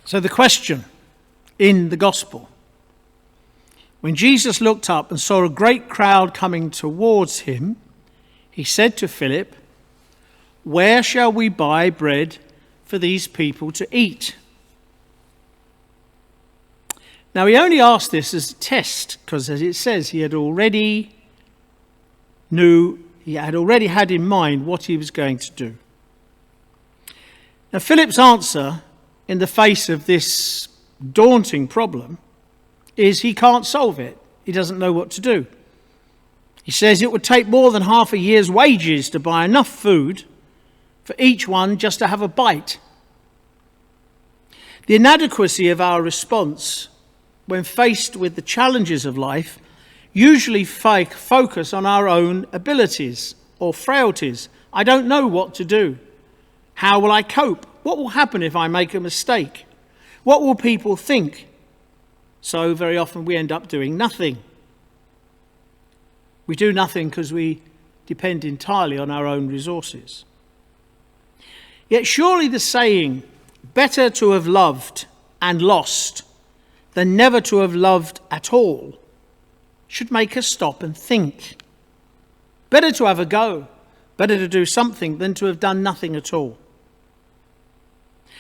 So the question in the gospel, when Jesus looked up and saw a great crowd coming towards him, he said to Philip, "Where shall we buy bread for these people to eat?" Now he only asked this as a test, because as it says, he had already had in mind what he was going to do. Now Philip's answer in the face of this daunting problem is he can't solve it. He doesn't know what to do. He says it would take more than half a year's wages to buy enough food for each one just to have a bite. The inadequacy of our response when faced with the challenges of life usually focus on our own abilities or frailties. I don't know what to do. How will I cope? What will happen if I make a mistake? What will people think? So very often we end up doing nothing. We do nothing because we depend entirely on our own resources. Yet surely the saying, better to have loved and lost than never to have loved at all, should make us stop and think. Better to have a go, better to do something than to have done nothing at all.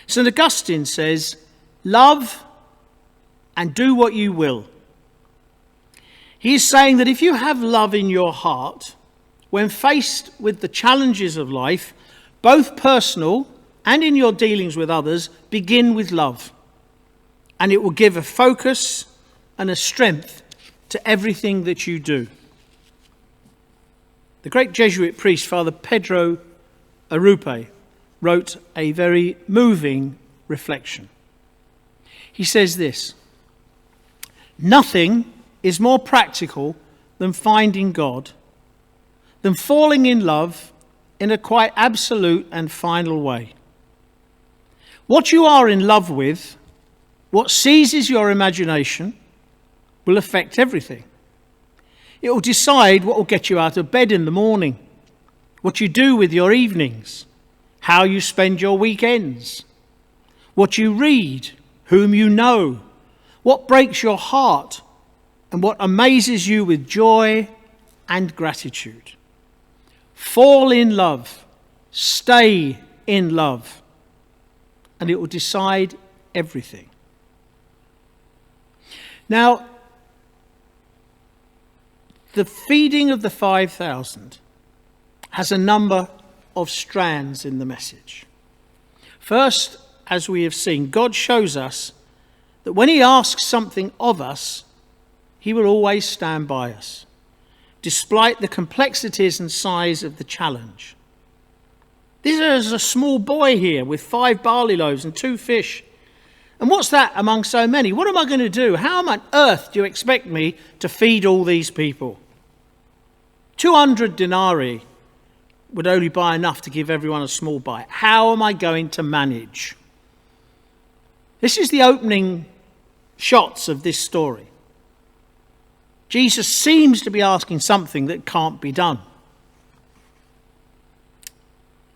St. Augustine says, love and do what you will. He is saying that if you have love in your heart, when faced with the challenges of life, both personal and in your dealings with others, begin with love. And it will give a focus and a strength to everything that you do. The great Jesuit priest, Father Pedro Arupe, wrote a very moving reflection. He says this: nothing is more practical than finding God, than falling in love in a quite absolute and final way. What you are in love with, what seizes your imagination, will affect everything. It will decide what will get you out of bed in the morning, what you do with your evenings, how you spend your weekends, what you read, whom you know, what breaks your heart, and what amazes you with joy and gratitude. Fall in love, stay in love, and it will decide everything. Now, the feeding of the 5,000 has a number of strands in the message. First, as we have seen, God shows us that when he asks something of us, he will always stand by us, despite the complexities and size of the challenge. There's a small boy here with 5 barley loaves and 2 fish. And what's that among so many? What am I going to do? How on earth do you expect me to feed all these people? 200 denarii would only buy enough to give everyone a small bite. How am I going to manage? This is the opening shots of this story. Jesus seems to be asking something that can't be done.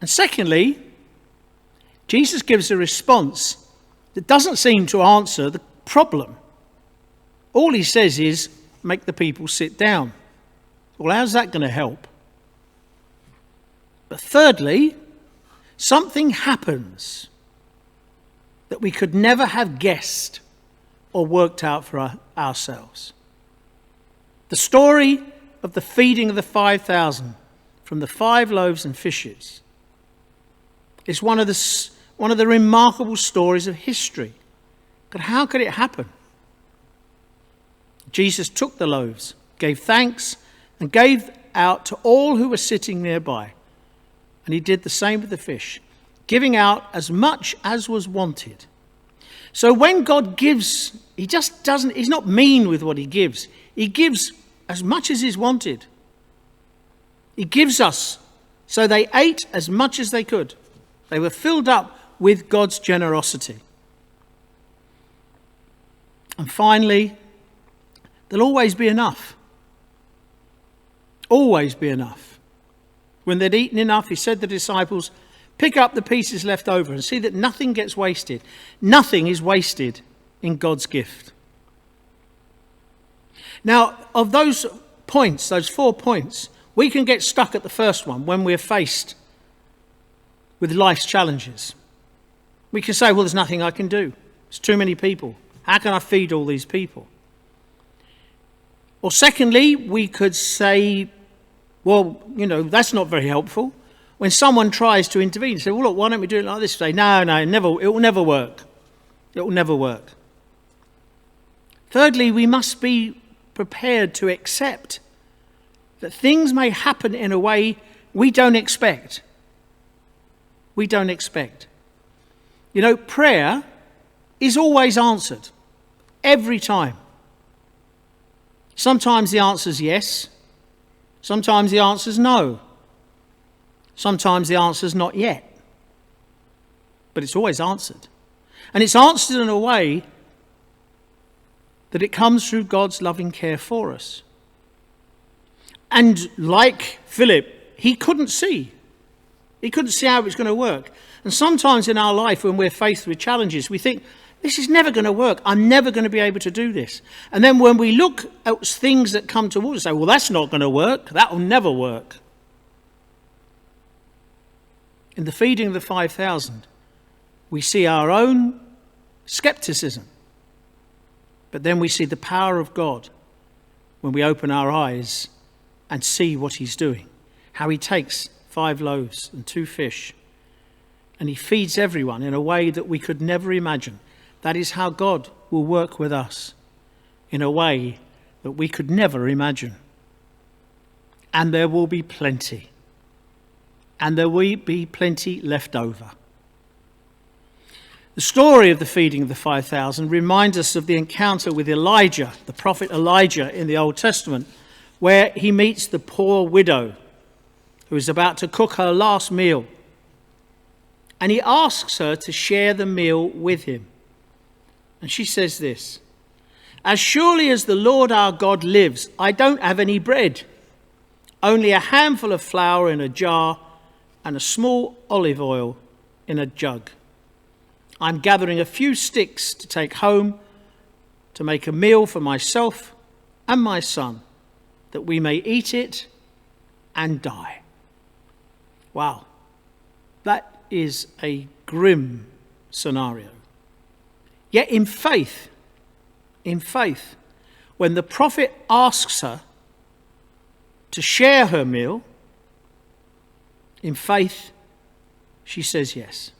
And secondly, Jesus gives a response that doesn't seem to answer the problem. All he says is, make the people sit down. Well, how's that going to help? But thirdly, something happens that we could never have guessed or worked out for ourselves. The story of the feeding of the 5,000 from the 5 loaves and fishes is one of the remarkable stories of history. But how could it happen? Jesus took the loaves, gave thanks, and gave out to all who were sitting nearby. And he did the same with the fish, giving out as much as was wanted. So when God gives, he's not mean with what he gives. He gives as much as is wanted. He gives us. So they ate as much as they could. They were filled up with God's generosity. And finally, there'll always be enough. Always be enough. When they'd eaten enough, he said to the disciples, Pick up the pieces left over and see that nothing gets wasted. Nothing is wasted in God's gift. Now, of those points, those 4 points, we can get stuck at the first one when we're faced with life's challenges. We can say, well, there's nothing I can do. There's too many people. How can I feed all these people? Or secondly, we could say, well, that's not very helpful. When someone tries to intervene, say, well, look, why don't we do it like this? Say, no, it will never work. It will never work. Thirdly, we must be prepared to accept that things may happen in a way we don't expect. We don't expect. Prayer is always answered. Every time. Sometimes the answer's yes. Sometimes the answer's no. Sometimes the answer's not yet. But it's always answered. And it's answered in a way that it comes through God's loving care for us. And like Philip, he couldn't see. He couldn't see how it was going to work. And sometimes in our life when we're faced with challenges, we think, this is never going to work. I'm never going to be able to do this. And then when we look at things that come towards us, say, well, that's not going to work. That will never work. In the feeding of the 5,000, we see our own skepticism. But then we see the power of God when we open our eyes and see what he's doing. How he takes 5 loaves and 2 fish and he feeds everyone in a way that we could never imagine. That is how God will work with us in a way that we could never imagine. And there will be plenty. And there will be plenty left over. The story of the feeding of the 5,000 reminds us of the encounter with Elijah, the prophet Elijah in the Old Testament, where he meets the poor widow who is about to cook her last meal. And he asks her to share the meal with him. And she says this, "As surely as the Lord our God lives, I don't have any bread, only a handful of flour in a jar and a small olive oil in a jug. I'm gathering a few sticks to take home to make a meal for myself and my son, that we may eat it and die." Wow, that is a grim scenario. Yet in faith, when the prophet asks her to share her meal, in faith, she says yes.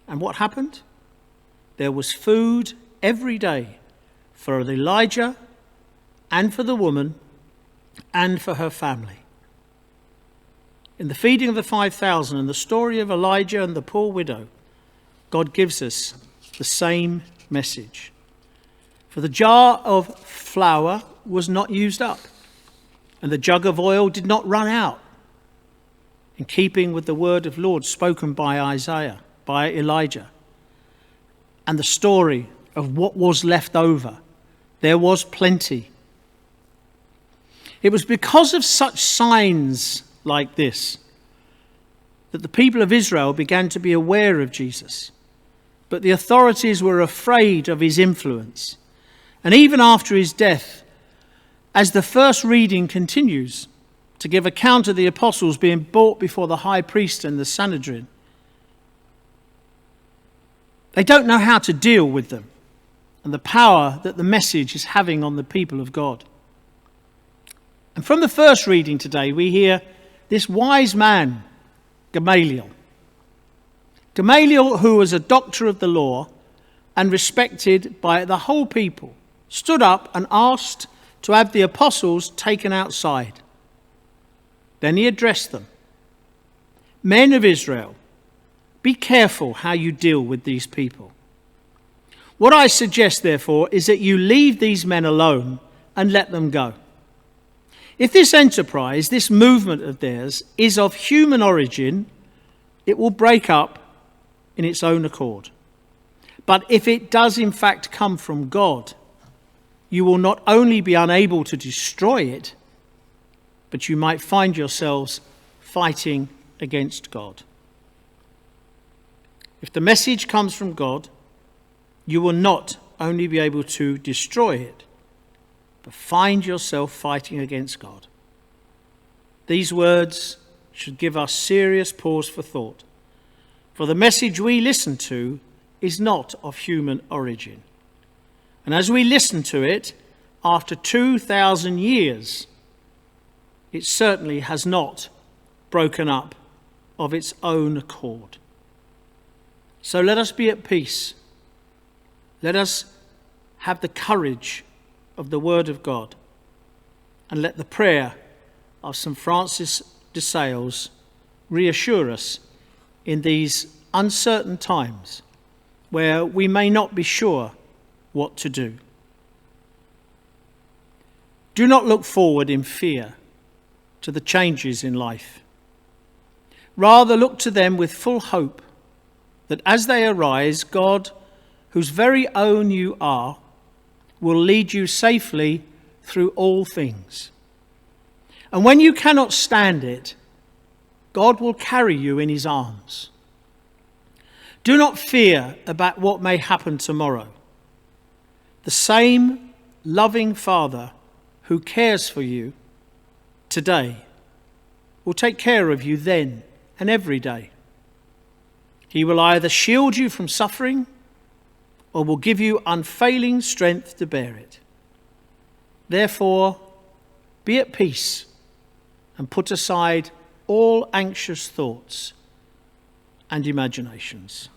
And what happened? There was food every day for Elijah and for the woman and for her family. In the feeding of the 5,000 and the story of Elijah and the poor widow, God gives us the same message. For the jar of flour was not used up, and the jug of oil did not run out, in keeping with the word of the Lord spoken by Elijah, and the story of what was left over. There was plenty. It was because of such signs like this that the people of Israel began to be aware of Jesus. But the authorities were afraid of his influence. And even after his death, as the first reading continues to give account of the apostles being brought before the high priest and the Sanhedrin, they don't know how to deal with them and the power that the message is having on the people of God. And from the first reading today, we hear this wise man, Gamaliel, who was a doctor of the law and respected by the whole people, stood up and asked to have the apostles taken outside. Then he addressed them. "Men of Israel, be careful how you deal with these people. What I suggest, therefore, is that you leave these men alone and let them go. If this enterprise, this movement of theirs, is of human origin, it will break up in its own accord. But if it does in fact come from God, you will not only be unable to destroy it, but you might find yourselves fighting against God." If the message comes from God, you will not only be able to destroy it, but find yourself fighting against God. These words should give us serious pause for thought, for the message we listen to is not of human origin. And as we listen to it, after 2,000 years, it certainly has not broken up of its own accord. So let us be at peace. Let us have the courage of the Word of God, and let the prayer of St. Francis de Sales reassure us in these uncertain times where we may not be sure what to do. Do not look forward in fear to the changes in life. Rather, look to them with full hope that as they arise, God, whose very own you are, will lead you safely through all things. And when you cannot stand it, God will carry you in his arms. Do not fear about what may happen tomorrow. The same loving Father who cares for you today will take care of you then and every day. He will either shield you from suffering or will give you unfailing strength to bear it. Therefore, be at peace and put aside all anxious thoughts and imaginations.